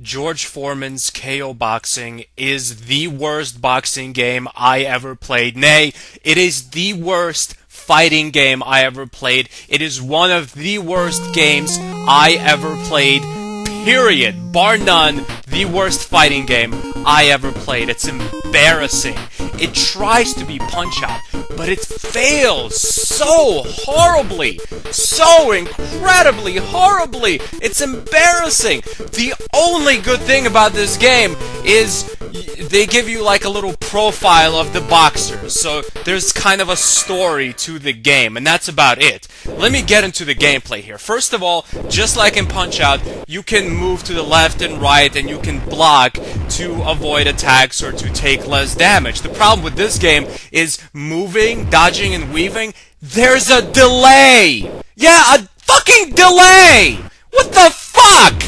George Foreman's KO Boxing is the worst boxing game I ever played. Nay, it is the worst fighting game I ever played. It is one of the worst games I ever played, period. Bar none, the worst fighting game I ever played. It's embarrassing. It tries to be Punch-Out, but it fails so horribly, so incredibly horribly. It's embarrassing. The only good thing about this game is they give you like a little profile of the boxers, so there's kind of a story to the game, and that's about it. Let me get into the gameplay here. First of all, just like in Punch-Out, you can move to the left and right, and you can block to avoid attacks or to take less damage. The problem with this game is moving, dodging, and weaving. There's a delay! Yeah, a fucking delay! What the fuck?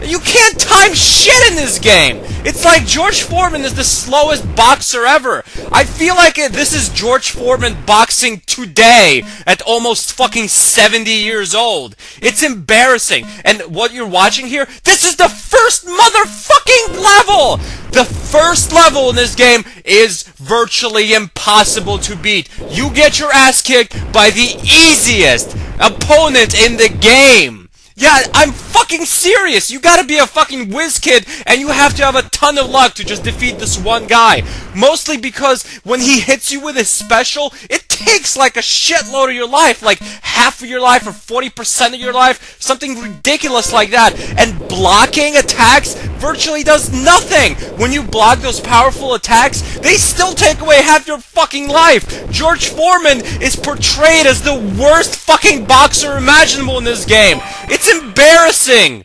You can't time shit in this game! It's like George Foreman is the slowest boxer ever. I feel like this is George Foreman boxing today at almost fucking 70 years old. It's embarrassing. And what you're watching here, this is the first motherfucking level! The first level in this game is virtually impossible to beat. You get your ass kicked by the easiest opponent in the game. Yeah, I'm fucking serious. You gotta be a fucking whiz kid, and you have to have a ton of luck to just defeat this one guy. Mostly because when he hits you with his special, it takes like a shitload of your life, like half of your life or 40% of your life, something ridiculous like that. And blocking attacks virtually does nothing. When you block those powerful attacks, they still take away half your fucking life. George Foreman is portrayed as the worst fucking boxer imaginable in this game. It's embarrassing!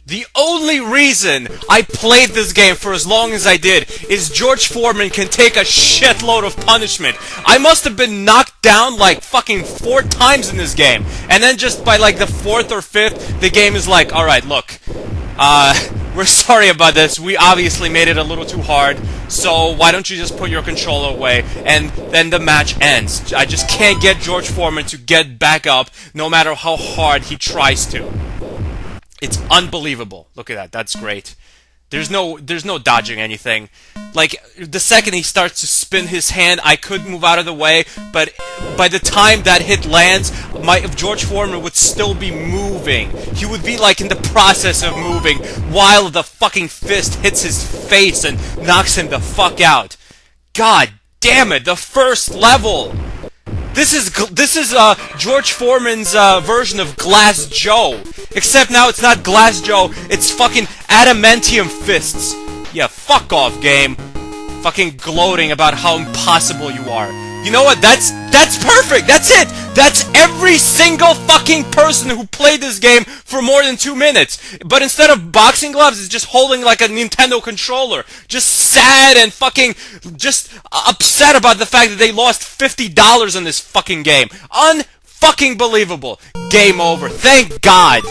The only reason I played this game for as long as I did is George Foreman can take a shitload of punishment. I must have been knocked down like fucking 4 times in this game. And then just by like the 4th or 5th, the game is like, alright, look, we're sorry about this. We obviously made it a little too hard. So why don't you just put your controller away, and then the match ends. I just can't get George Foreman to get back up, no matter how hard he tries to. It's unbelievable. Look at that. That's great. There's no dodging anything. Like, the second he starts to spin his hand, I could move out of the way, but by the time that hit lands, George Foreman would still be moving. He would be, like, in the process of moving while the fucking fist hits his face and knocks him the fuck out. God damn it, the first level! This is George Foreman's version of Glass Joe. Except now it's not Glass Joe, it's fucking adamantium fists. Yeah, fuck off, game. Fucking gloating about how impossible you are. You know what? That's perfect! That's it! That's every single fucking person who played this game for more than 2 minutes. But instead of boxing gloves, it's just holding like a Nintendo controller. Just sad and fucking just upset about the fact that they lost $50 on this fucking game. Unfucking believable. Game over. Thank God.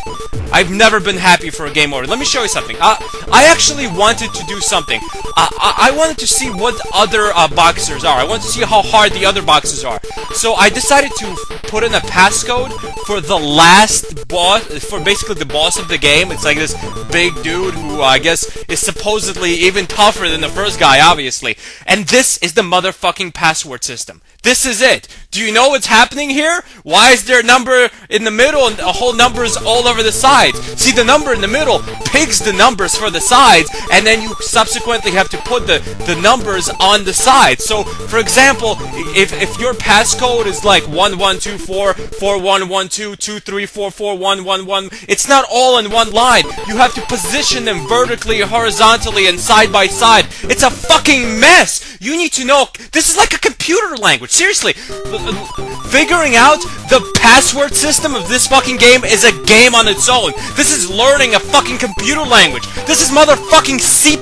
I've never been happy for a game over. Let me show you something. I actually wanted to do something. I wanted to see what other boxers are. I wanted to see how hard the other boxers are. So I decided to put in a passcode for the last boss, for basically the boss of the game. It's like this big dude who I guess is supposedly even tougher than the first guy, obviously. And this is the motherfucking password system. This is it. Do you know what's happening here? Why is there a number in the middle and a whole numbers all over the sides? See, the number in the middle pigs the numbers for the sides, and then you subsequently have to put the numbers on the sides. So, for example, if your passcode is like 1124 4112 2344 111, it's not all in one line. You have to position them vertically, horizontally, and side by side. It's a fucking mess. You need to know. This is like a computer language. Seriously, figuring out the password system of this fucking game is a game on its own. This is learning a fucking computer language. This is motherfucking C++.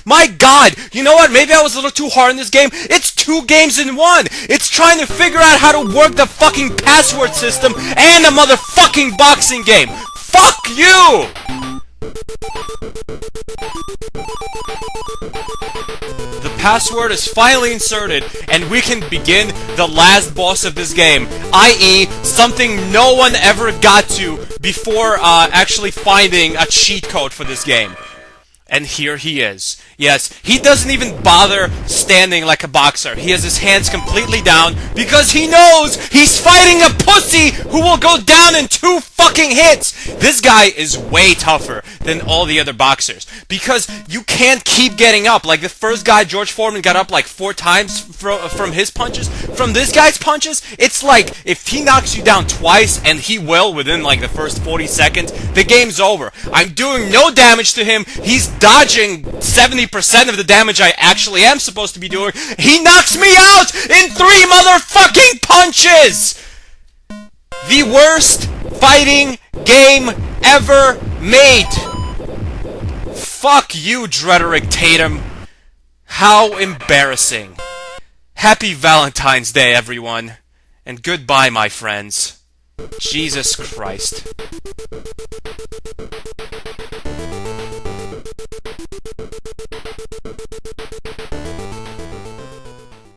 My God, you know what? Maybe I was a little too hard in this game. It's 2 games in 1. It's trying to figure out how to work the fucking password system and a motherfucking boxing game. Fuck you! password is finally inserted, and we can begin the last boss of this game, i.e. something no one ever got to before actually finding a cheat code for this game. And here he is. Yes, he doesn't even bother standing like a boxer. He has his hands completely down because he knows he's fighting a pussy who will go down in 2 fucking hits. This guy is way tougher than all the other boxers because you can't keep getting up. Like the first guy, George Foreman, got up like 4 times from his punches. From this guy's punches, it's like if he knocks you down twice, and he will within like the first 40 seconds, the game's over. I'm doing no damage to him. He's dodging 70% of the damage I actually am supposed to be doing. He knocks me out in 3 motherfucking punches! The worst fighting game ever made. Fuck you, Drederick Tatum. How embarrassing. Happy Valentine's Day, everyone. And goodbye, my friends. Jesus Christ.